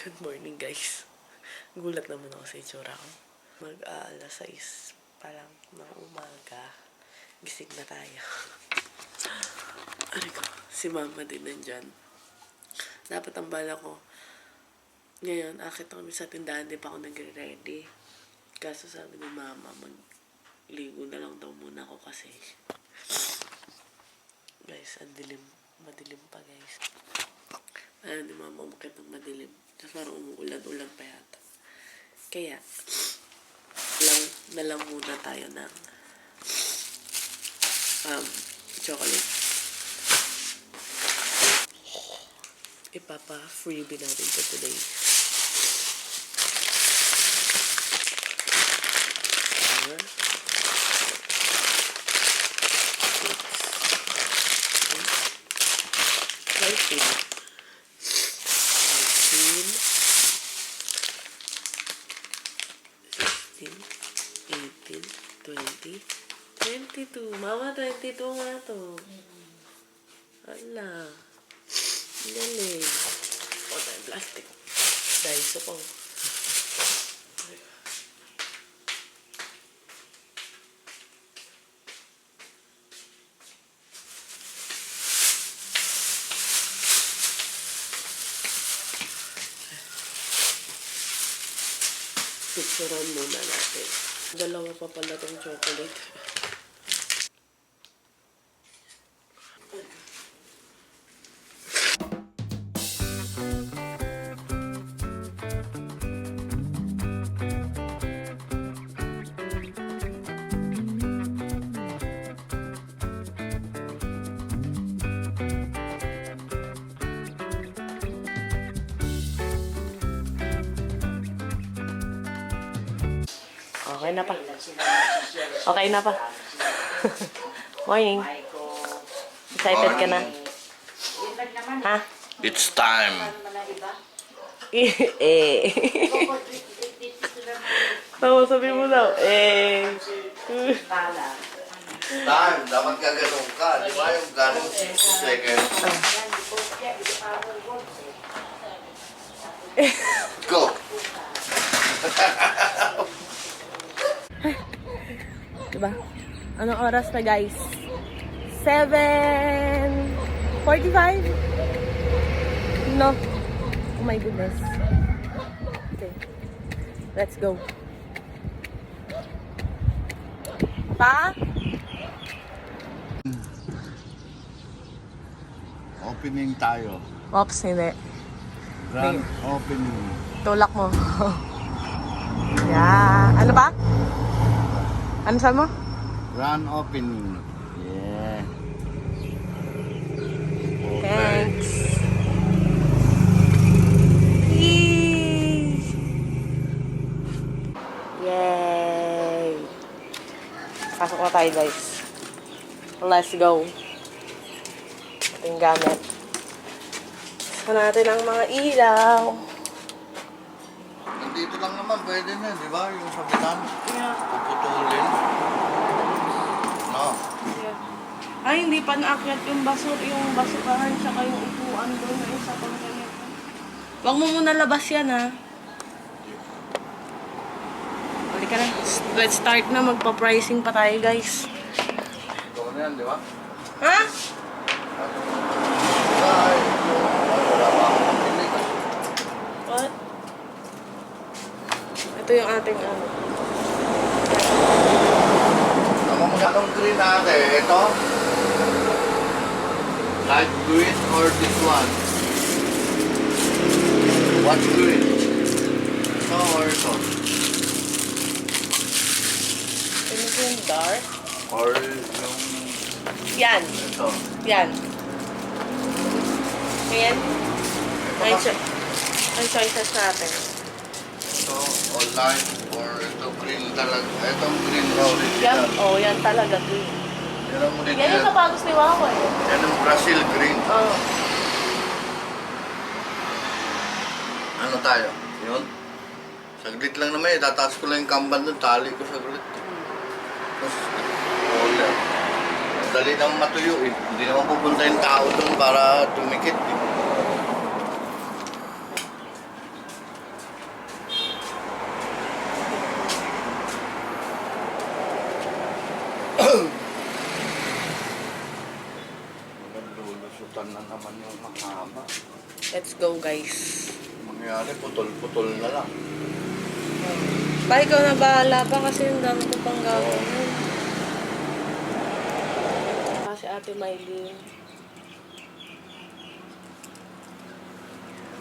Good morning, guys. Gulat naman ako sa itsura ko. Mag-aalas 6 pa lang ng umaga. Gising na tayo. Ano ko, si mama din nandyan. Dapat ang bala ko, ngayon, akit kami sa tindahan, di pa ako nagre-ready. Kaso sabi ni mama, magligo na lang daw muna ako kasi. Guys, madilim pa, guys. Ayaw ni mama umakit ng madilim. Tapos parang umuulan-ulan pa yata. Kaya, na lang muna tayo ng chocolate. Ipapa-freebie natin ito today. Mama, 22 nga to. Ala. Galing. O, tayo plastic. Daiso po. Picturean muna natin. Dalawa pa pala tong chocolate. Okay na pa. Okay na pa. Morning. Excited ka na? Ha? It's time. Tama, sabi mo daw. Time. Dapat ka ganun ka. Di ba yung ganun second? Go! Diba? Anong oras na, guys? 7:45? No. Oh my goodness. Okay. Let's go. Pa? Opening tayo. Oops, hindi. Grand opening. Tulak mo. Yeah. Ano pa? Ano sabi mo? Grand opening. Yeah. Thanks. Yay! Pasok na tayo, guys. Let's go. Ito yung gamit. Saka natin ang mga ilaw. Nandito lang naman, pwede na, di ba? Yung sabitan. Yeah. Puputulin. No. Yeah. Ay, hindi pa naakyat yung basurahan, tsaka yung upuan doon na isa pang ganito. Huwag mo muna labas yan, ha? Balik ka na. Let's start na. Magpa-pricing pa tayo, guys. Ito na yan, di ba? Ha? Ay, wala pa akong pamili. What? Ito yung ating ano. Ano mo anong green natin? Ito? Light green or this one? What green? Ito or ito? Ano yung dark? Or yung Yan. ito? Yan. Ayan. Ay, choices natin. Ito o light or ito green talaga. Itong green na Yan. original. Oh, yan talaga. Green. Yan ang Yan yung original. kapagos ni Wawa eh. Yan ang Brazil green. Oh. Ano tayo? Yun? Saglit lang naman eh. Tataas ko lang yung kamban doon. Tali ko saglit. Tapos, roller. Dali naman matuyo eh. Hindi naman pupunta yung tao doon para tumikit eh. Pulutan na naman yung mahaba. Let's go, guys. Mangyari, putol-putol na lang. Ba, ikaw na bahala pa kasi yung dami ko pang gagawin. Kasi Ate Mylene.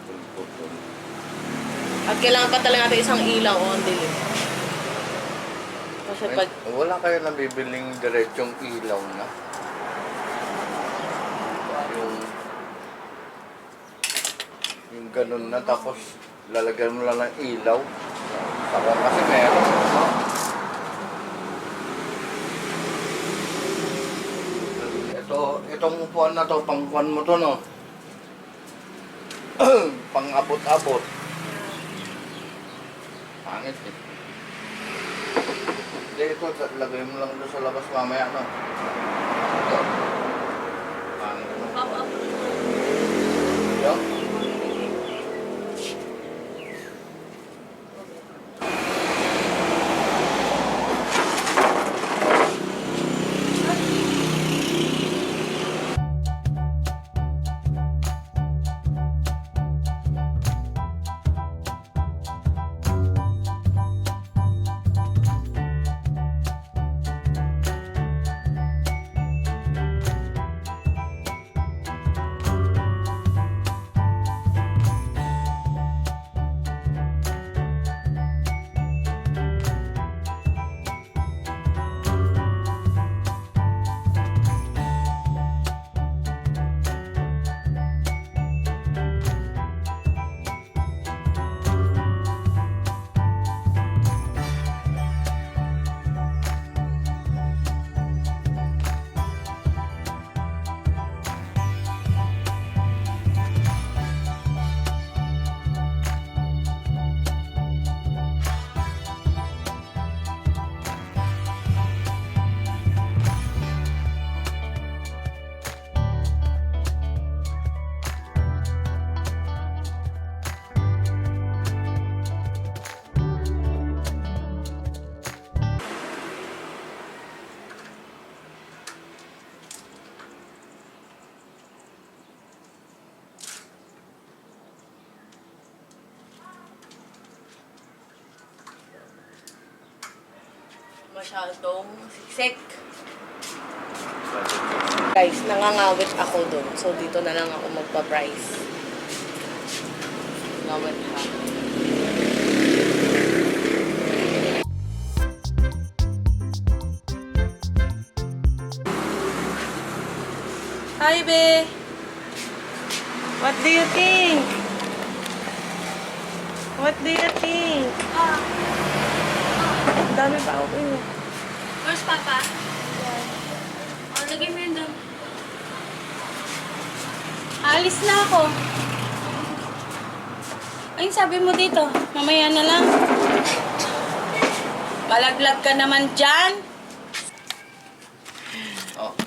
Putol-putol. At kailangan pa talaga natin isang ilaw o ang dilim. Kasi pag... Wala kayo nabibiling diretsong ilaw na. Yung ganun na, tapos lalagyan mo lang ng ilaw. Ako kasi meron. No? Itong upuan na to, pangkuan mo to, no? Pang-abot-abot. Pangit eh. Hindi, ito, lagay mo lang doon sa labas mamaya, no? Ito. Pangit, no? Yo? Masyadong siksik. Guys, nangangawit ako dun. So, dito na lang ako magpa-price. Ngawit ha. Hi, be! What do you think? What do you think? Ang dami pa ako eh. Where's Papa? Oh, lagay mo yun doon. Alis na ako. Ayun, sabi mo dito. Mamaya na lang. Malaglag ka naman dyan. Oh.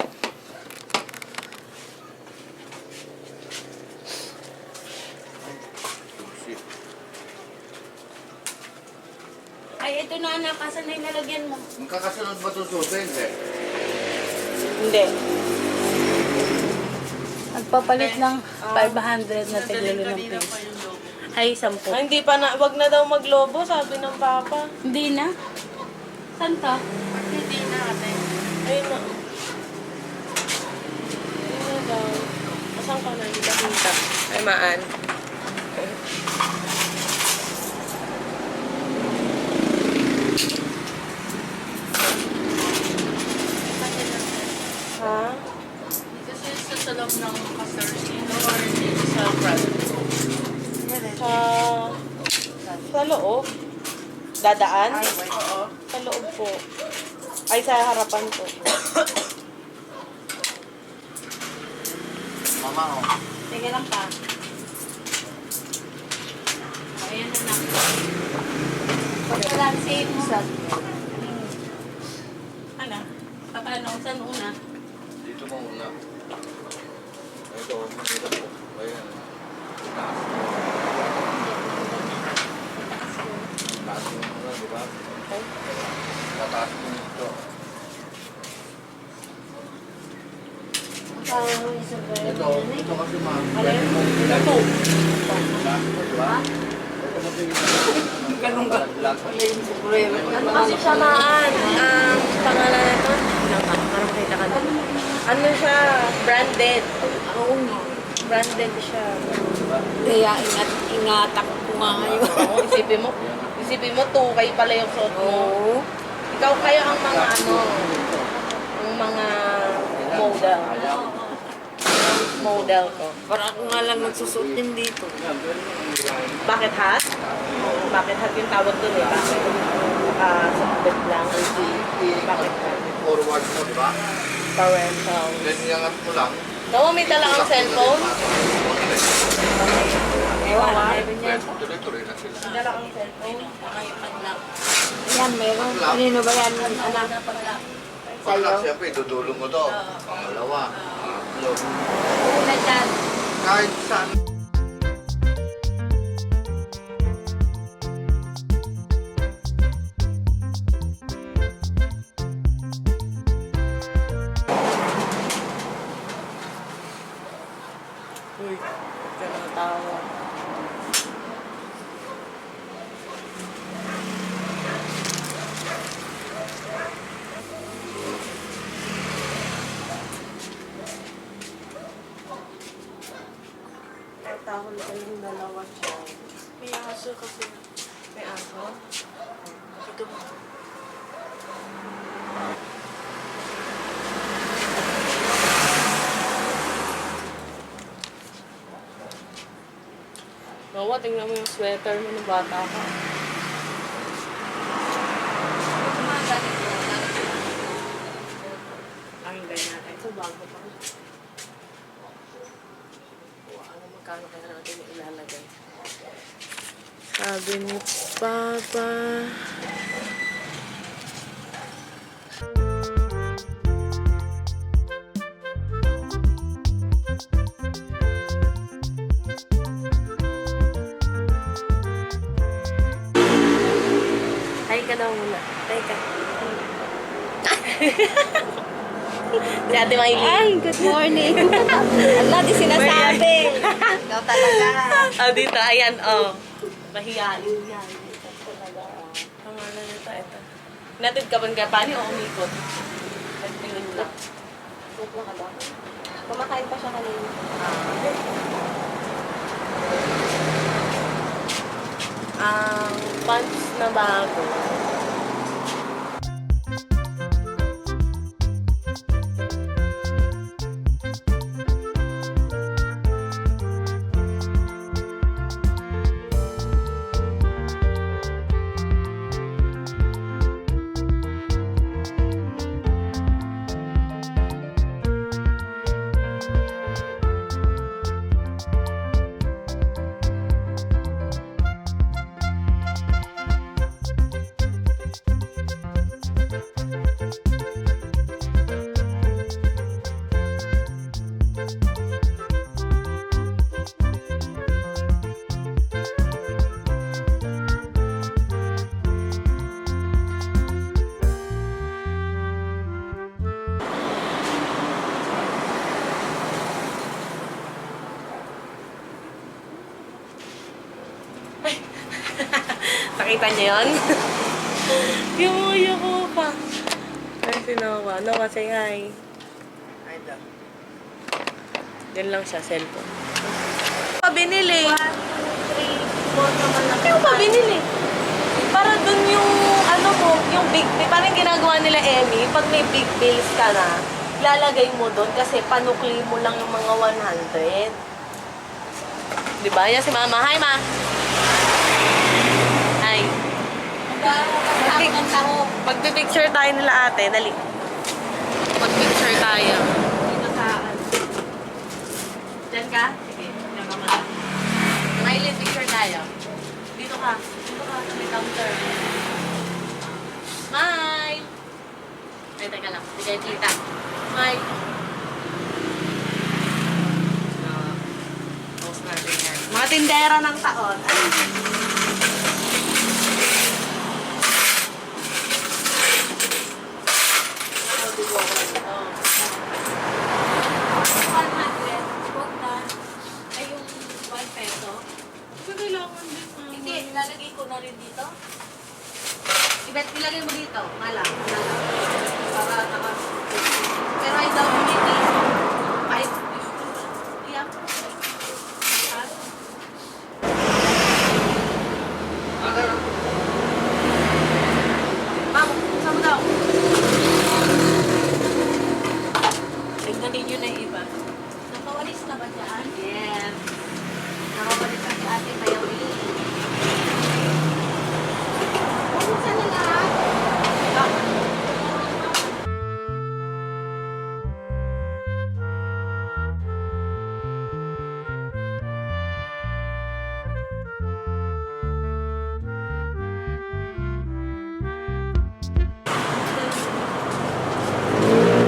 Shit. Ay, ito na anak. Asan na yung nalagyan mo? Magkakasunod ba ito susunod eh? Hindi. Nagpapalit ng 500 na tiglo-limang piso. Ay, 10. Ay, hindi pa na, wag na daw maglobo, sabi ng papa. Hindi na. Saan to? Hindi na ate. Ay, na. Hindi na daw. Asan ka na? Hindi ka kita. Ay, maan. Ha? Kasi sa loob ng customers dito or dito sa front? Sa loob? Dadaan? Oo. Sa loob po. Ay, sa harapan po. Mama, oh. Sige lang pa. Ayan na na. Pagkalansin mo. Ano? Paano? Saan una? Dito mo muna. Ito, dito po. Ayan. Taas. Taas mo muna, di ba? Okay. Tataas mo dito. Ito kasi ma'am. Ito. Diba? Ganun ka. Ano kasi siya maan? Ang pangalan nito? Para makita ka doon. Ano siya? Branded. Oo nga. Branded siya. Kaya ingatan ko nga ngayon. Oo, isipin mo, 2K pala yung suot mo. Oo. Ikaw kayo ang mga ang mga model. Model ko. Para ako nga lang nagsusuot din dito. Bakit hat? Bakit hat yung tawag doon eh? Bakit? Sukbit lang. Bakit hat? Forward mo, di ba? Parental. Then iangat mo lang. Nawa, may dala kang cellphone? Ewan, meron yan. Tuloy-tuloy na sila. May dala kang cellphone? Yan, meron. Kanino ba yan, anak? Pagka siyempre, dudulong mo to. Pangalawa. Pangatlo. Una dyan. Kahit saan. Uy, ka natawa. Tahol ka yung dalawa siya. May aso kasi. May aso? Ito mo. Nawa, tingnan mo yung sweater mo ng bata ka. Ang ganyan. Ito, bago pa. Ano magkano kaya natin ilalagay? Sabi ni Papa. Hi ka daw muna. Hi ka. Si Ate Maylin. Ay, good morning. Ala, di sinasabi. Ikaw talaga. Oh, dito. Ayan, oh. Mahiyain yan. Ito talaga. Pangalan nito, ito. Natid ka ba ng kapani o umikot? Nagtingin lang. Bukla ka ba? Kumakain pa siya kanina. Ang pants na bago. Nakita niyo yun? Yumuyo ko pa. Ay, si Noah. Noah, say hi. Ay, da. Yan lang siya, cellphone. Pa binili? 1, 2, 3, 4 naman lang. Ano pa binili? Para dun yung, ano mo, yung big bill. Parang ginagawa nila, Emmy, pag may big bills ka na, lalagay mo dun kasi panukli mo lang yung mga 100. Diba? Yan si Mama. Hi, Ma. Hi. Magpipicture tayo nila ate. Dali. Magpicture tayo. Dito sa... Diyan ka? Sige. Diyan ka muna. Maylin, picture tayo. Dito ka. Dito ka. Sa may counter. Smile! Ay, teka lang. Hindi kayo kita. Smile. Post natin yan. Mga tindera ng taon. ba? Nakawalis na ba dyan? Yes. Nakawalis na si Ate Mayawi. Kumusta na lahat?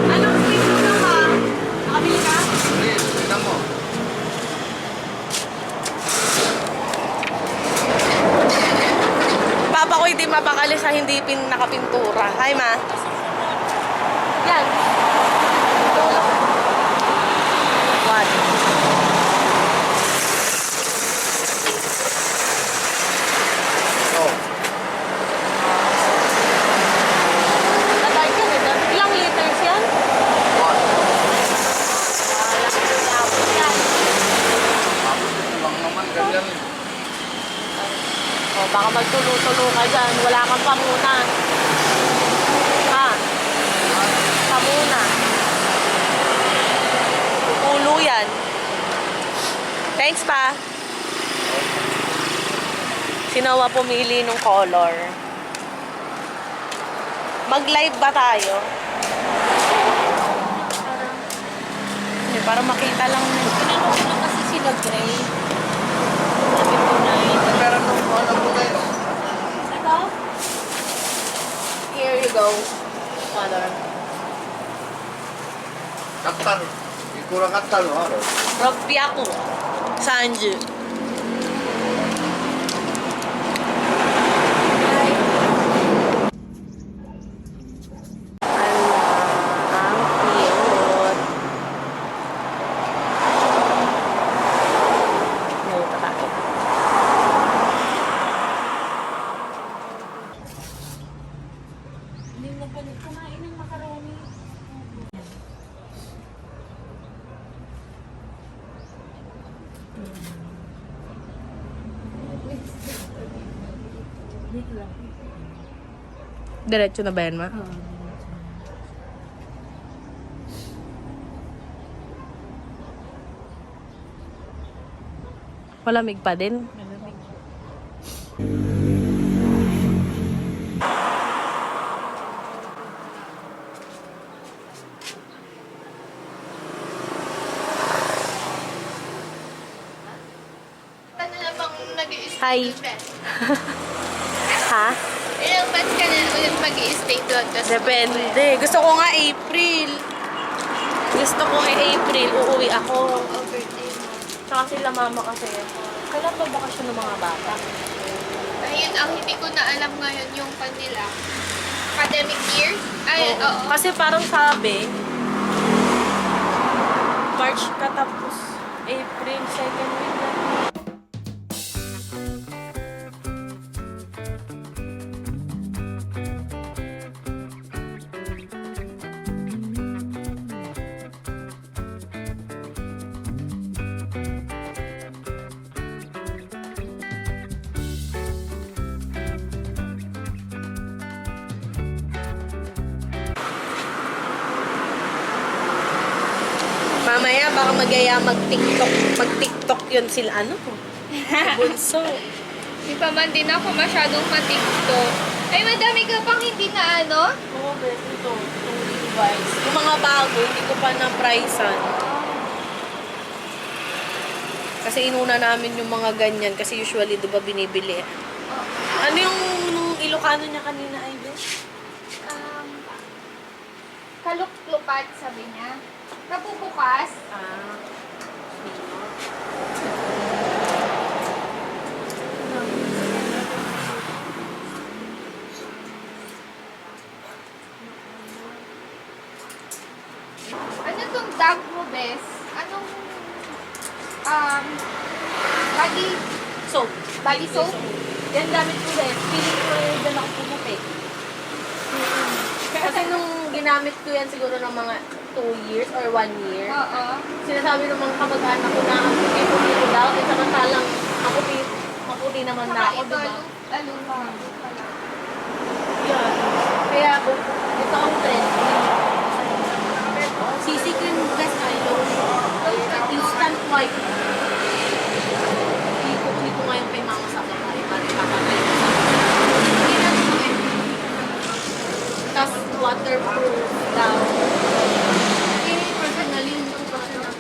Anong sweet mo na ka? Nakabili ka? Please, tignan mo. Papa ko hindi mapakali sa hindi nakapintura. Hi, ma. Yan. What? Oh, Tatay ka na. Ilang liters yan? what? Tapos yan. Bang naman ganyan. O, baka magtulo-tulo ka dyan. Wala kang pamuna. Ha? Pamuna. Ulo yan. Thanks pa. Si Noah pumili nung color. Mag-live ba tayo? Hindi, para makita lang. Tinanong ko lang kasi sila Gray. Sabi ko na Meron nung ano ko kayo. Ito? Here you go. Mother. Katal. Ikura katal, ano? Rugby ako. Sanju. Ang cute. Ngayon pa tayo. Hindi na pa kumain ng macaroni. Diretso na ba yan, ma? Malamig pa din. Ano na bang Hi. Ha? Ilang months ka na ulit mag-i-stay doon? Tapos Depende. Gusto ko nga April. Gusto ko April. Uuwi ako. overtime mo. Tsaka sila mama kasi. Kailan ba bakasyon ng mga bata? Ayun, ang hindi ko na alam ngayon yung kanila. Academic year? Ay, oo. Kasi parang sabi, March katapos April, second week na. Mamaya baka magaya mag-TikTok yun sila ano? Bunso. Di pa man din ako masyadong matiktok. Ay, madami ka pang hindi na ano? Oo, beso ito. Itong Levi's. Yung mga bago, hindi ko pa na-pricean. Kasi inuna namin yung mga ganyan. Kasi usually, di ba, binibili. Ano yung nung Ilocano niya kanina, Ivy? Kaluklupat, sabi niya. Kapubukas. Ah. Ano tong tag mo, Bes? Anong, body, So, body soap? Yan gamit ko rin. Feeling ko dyan ako pumuti. kasi nung ginamit ko yan siguro ng mga 2 years or 1 year, Oo. sinasabi ng mga kamag-anak ko na ang puti-puti ko daw, eh samantalang maputi naman na Saka ako, ito, diba? aluma. Pala. Yan. Kaya ito ang trend. CC cream best kayo. Instant white. Kukunin ko ngayon kay mama sa bahay para ipapatay ko sa tapos waterproof daw. Personally, hindi ko pa siya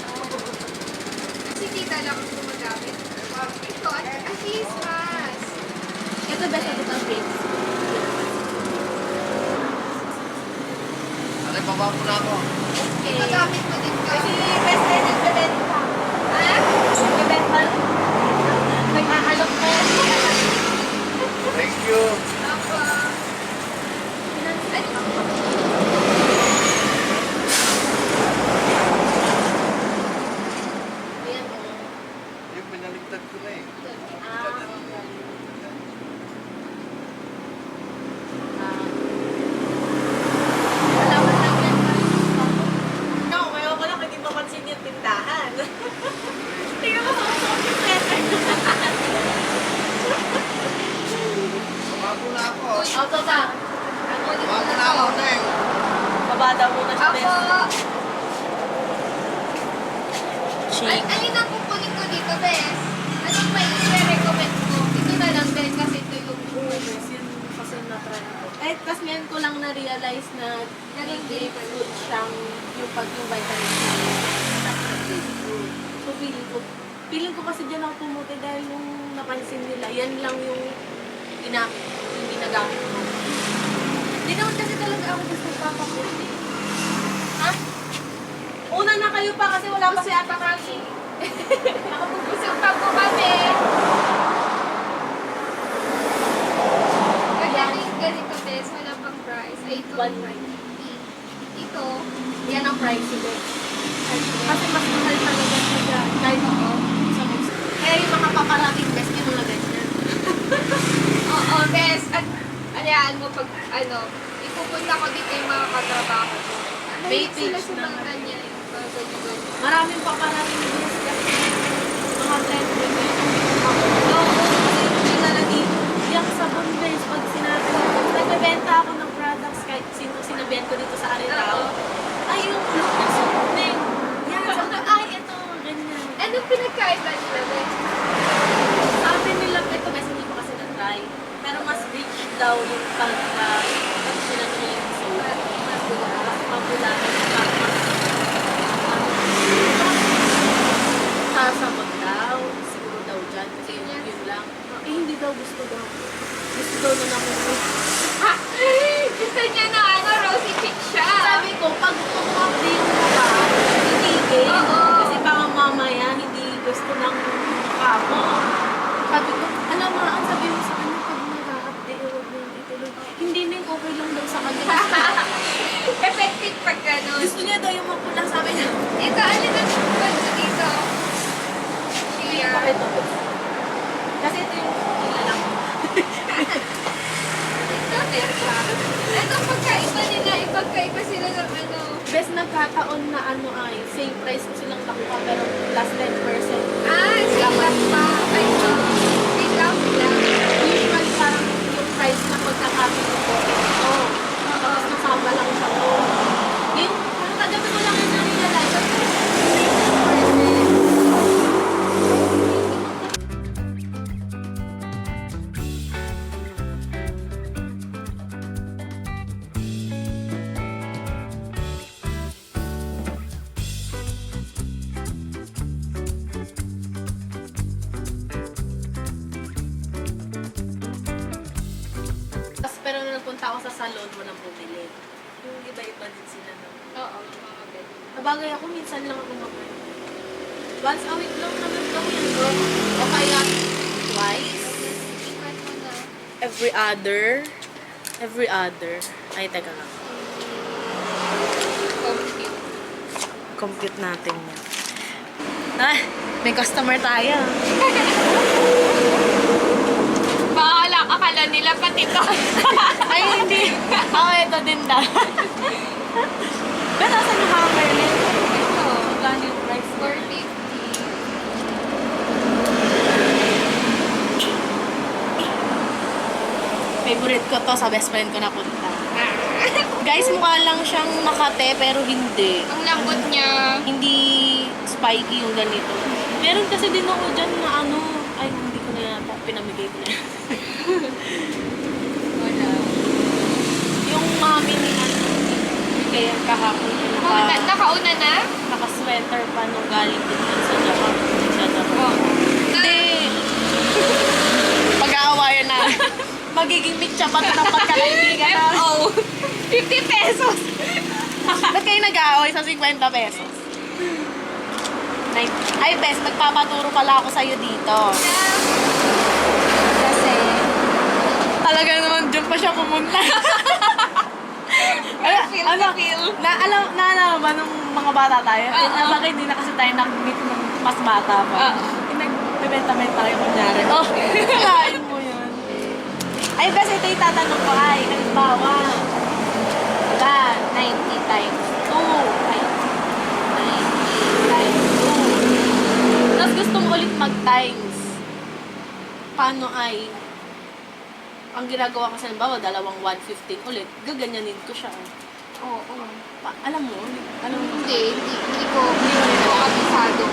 Si tita lang ang gumagamit. Ito, face mask. ito best ito ang face. Ano, baba ko na ako. Ito gamit mo din ka. Kasi best din ang bebenta. Ha? Bebenta. May mahalok pa yan. Thank you. Apa. Ayan o. Yung pinaligtad ko na eh. Wala man lang yan. No, ngayon ko lang hindi mapansin yung tindahan. Tingnan mo sa shopping center. Baba ko na ako. Auto ka. Baba ko na ako, Neng. Babada muna sa Ako. best. Alin ang kukunin ko dito, Bes? Anong may i-recommend mo? Ito na lang, Bes, kasi ito yung Kasi na-try ko. Eh, kasi ngayon ko lang na-realize na naging food siyang yung yung vitamin C. So, feeling ko kasi dyan ako pumuti dahil yung napansin nila, yan lang yung ginamit, yung ginagamit ko. Hindi naman kasi talaga ako gusto papakulit. Ha? Una na kayo pa kasi wala pa si Ata Kaki. Busog pa po kami. Ganito, Bes, wala pang price. Ay, ito. 190. Ito. Yan ang price nila. Kasi mas mahal talaga siya dyan. Kahit ako, sa Mexico. Kaya yung mga paparating best yung mga ganyan. Oo, Bes. Alayaan mo pag, ipupunta ko dito yung mga katrabaho ko. May Sila page sa mga naman. ganyan. Mga ganyan. Maraming paparating best kasi mga trend ko yun. Oo, kasi yung nila yung sabon best, pag sinabi ko, nagbebenta ako ng products kahit sino sinabenta dito sa Aritao. Ay, yung look ng sabon din. Yan, sabi ko, ay, ito, ganyan. Anong pinagkaiba nila, Bes? Sabi nila, ito kasi hindi ko kasi na-try. Pero mas rich daw yung pagka sinano niya yung soap. Mas mapula yung sasabot daw. Siguro daw dyan. Kasi yun lang. Eh, hindi daw gusto daw. Gusto daw na nakuha. Ha? Gusto niya na rosy cheek siya. Sabi ko, pag kumapdi yung mukha, titigil. Oo. Kasi baka mamaya hindi gusto ng mukha mo. Sabi ko, alam mo, ang sabi mo sa kanya, pag nag-update, huwag mo yung ituloy. Hindi na yung okay lang daw sa kanya. Effective pag gano'n. Gusto niya daw yung mapula, sabi niya. Ito, alin ang gusto dito? Shea. Bakit ito? Kasi ito yung nilalang. Ito, Terra. Ito, pagkaiba nila, ipagkaiba sila ng Best nagkataon na same price ko silang nakuha, pero plus 10%. sila pa. Ay, discount sila. Usually parang yung price na pagkakabili ko, ito. Tapos nasama lang siya ko. Yung, kagabi ko lang na realize, pero nung nagpunta ako sa salon, walang bumili. Yung iba-iba din sila. No? Oo, mga ganun. Nabagay ako, minsan lang ako mag-work. Once a week lang naman gawin ko. O kaya twice. Ikat mo na. Every other. Ay, teka lang. Compute. Compute natin yan. Ay, may customer tayo. Akala nila pati to. Ay, hindi. Ako, ito din na. Pero saan yung hammer ulit? Ito, Magkano yung price? 450. Favorite ko to, sa best friend ko napunta. Guys, mukha lang siyang Makate, pero hindi. Ang lambot niya. Hindi spiky yung ganito. Meron kasi din ako dyan na ano, ay hindi ko na yata, pinamigay ko na yan. Wala. Yung mami ni ano, kaya kahapon yung Nakauna na? naka-sweater pa nung galing din yan sa Japan. Sa Japan. Hindi. Pag-aawayan na. Magiging mitya pa ng pagkakaibigan na. Oh, 50 pesos. Ba't kayo nag-aaway sa 50 pesos? Ay, best, magpapaturo pala ako sa'yo dito. Kasi, Talaga naman, dyan pa siya pumunta. feel na feel. Naalala ba nung mga bata tayo? Oo. Bakit hindi na kasi tayo nag-meet nung mas bata pa? Oo. Nagbebenta-benta tayo kunyari. Oh, kakain mo yun. Ay, best, ito yung tatanong ko ay, halimbawa, diba, 90 times 2. Ay, 90 times 2. Tapos gusto mo ulit mag-times. Paano ay, ang ginagawa ko sa halimbawa, dalawang 115 ulit, gaganyanin ko siya. Oo. Alam mo? Hindi ko kabisado.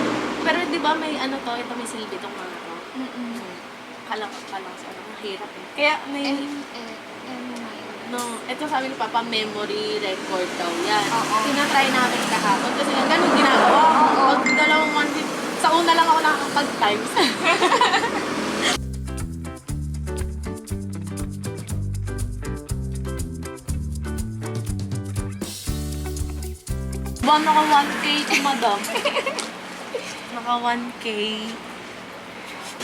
Pero di ba may ano to, ito may silbi itong mga to. Kalang sa ano, mahirap eh. Kaya may, no, ito sabi ni Papa, memory record daw yan. Oo. Tinatry namin kahapon kasi lang ganun ginagawa. Oo. Pag dalawang 150, sa una lang ako nakakapag-times. Ba, naka 1K si madam. Naka 1K.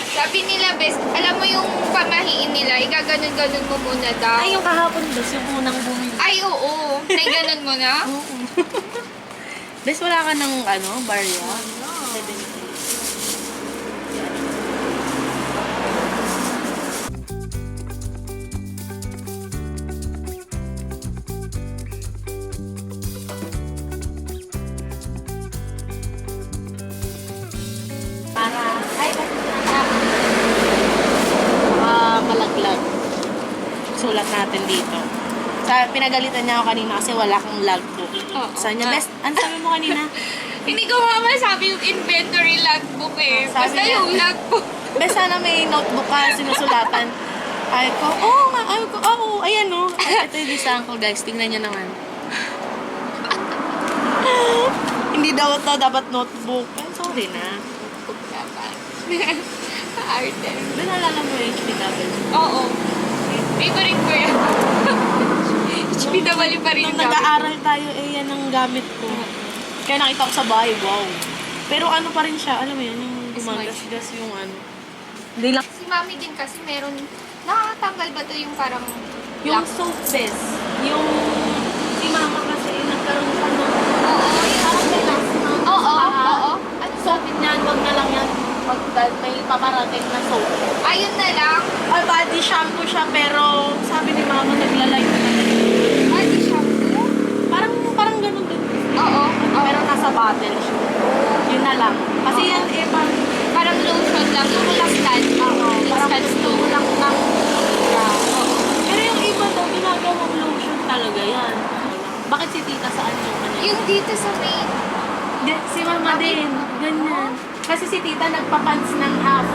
Sabi nila, best, alam mo yung pamahiin nila, igaganon-ganon mo muna daw. Ay, yung kahapon dos, yung unang bumili. Ay, oo. Naiganon mo na? Oo. Bes, wala ka ng ano, barya? 70. Para, ay, malaglag. Sulat natin dito. Pinagalitan niya ako kanina kasi wala kang logbook. Oo. Sabi niya, best, ano sabi mo kanina? Hindi ko masabi yung inventory logbook eh. Sabi Basta niya- yung logbook. Best, sana may notebook ka, sinusulatan. Ay ko, oo nga, ay ko, oo, ayan o. Ito yung listahan ko, guys. Tingnan niyo naman. Hindi daw ito dapat notebook. Ay, sorry na. Notebook dapat. Arte. Ba, naalala mo yung HPW? Oo. Favorite ko yan. HPW pa rin Nung yung gamit. nag-aaral tayo, yan ang gamit ko. Kaya nakita ko sa bahay, wow. Pero ano pa rin siya, alam mo yan, yung gumagasgas yung ano. Hindi lang. Si mami din kasi meron, nakatanggal ba to yung parang Yung lock? soap best, yung si mama kasi nagkaroon pa nung Oo, yung parang may last month. Oo, saka, oo. At sabi niya, wag na lang yan pag may paparating na soap. Ayun na lang. Ay, body shampoo siya, pero sabi ni mama, naglalay na Body shampoo? Parang ganun din. Oo. Pero nasa bottle siya. Yun na lang. Kasi yan, Parang lotion lang. Yung instant. parang Instant gusto soap. lang ng Pero yung iba daw, ginagawang lotion talaga yan. Bakit si tita saan yung ano? Yung dito sa may... Si mama din. Ganyan. Kasi si tita nagpapants ng half.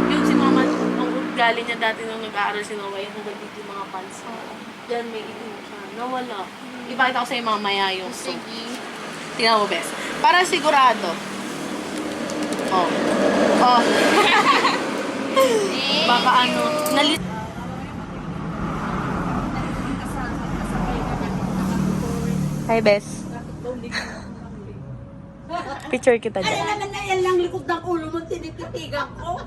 Yung si mama, ang ugali niya dati nung nag-aaral si Noah, yung hanggang dito yung mga pants. Yan, may itim siya. Nawala. Ipakita ko sa'yo mamaya yung soap. Sige. Tingnan mo, best. Para sigurado. Oh. Oh. Baka ano, nalit. Hi, best. Picture kita dyan. Naman na yan lang likod ng ulo mo, tinititigan ko.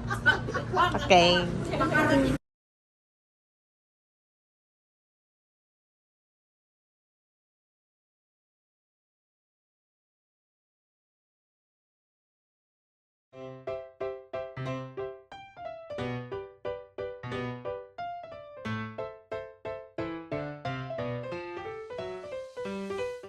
Okay.